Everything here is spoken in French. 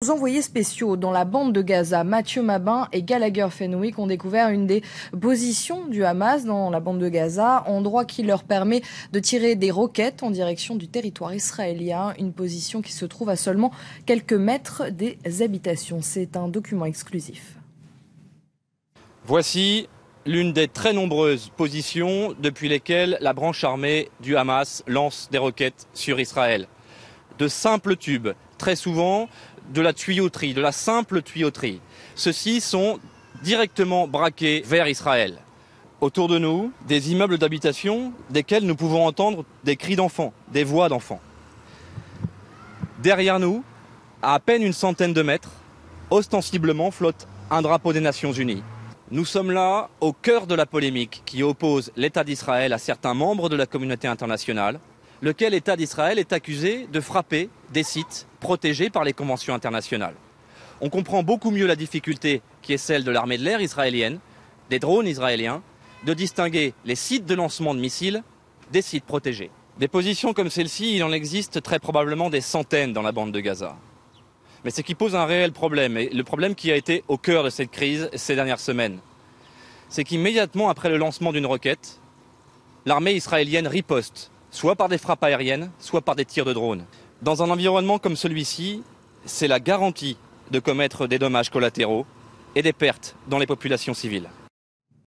Nos envoyés spéciaux dans la bande de Gaza, Mathieu Mabin et Gallagher Fenwick, ont découvert une des positions du Hamas dans la bande de Gaza, endroit qui leur permet de tirer des roquettes en direction du territoire israélien, une position qui se trouve à seulement quelques mètres des habitations. C'est un document exclusif. Voici l'une des très nombreuses positions depuis lesquelles la branche armée du Hamas lance des roquettes sur Israël. De simples tubes, très souvent de la tuyauterie, de la simple tuyauterie. Ceux-ci sont directement braqués vers Israël. Autour de nous, des immeubles d'habitation desquels nous pouvons entendre des cris d'enfants, des voix d'enfants. Derrière nous, à peine une centaine de mètres, ostensiblement flotte un drapeau des Nations Unies. Nous sommes là au cœur de la polémique qui oppose l'État d'Israël à certains membres de la communauté internationale, lequel État d'Israël est accusé de frapper des sites protégés par les conventions internationales. On comprend beaucoup mieux la difficulté qui est celle de l'armée de l'air israélienne, des drones israéliens, de distinguer les sites de lancement de missiles des sites protégés. Des positions comme celle-ci, il en existe très probablement des centaines dans la bande de Gaza. Mais ce qui pose un réel problème, et le problème qui a été au cœur de cette crise ces dernières semaines, c'est qu'immédiatement après le lancement d'une roquette, l'armée israélienne riposte, soit par des frappes aériennes, soit par des tirs de drones. Dans un environnement comme celui-ci, c'est la garantie de commettre des dommages collatéraux et des pertes dans les populations civiles.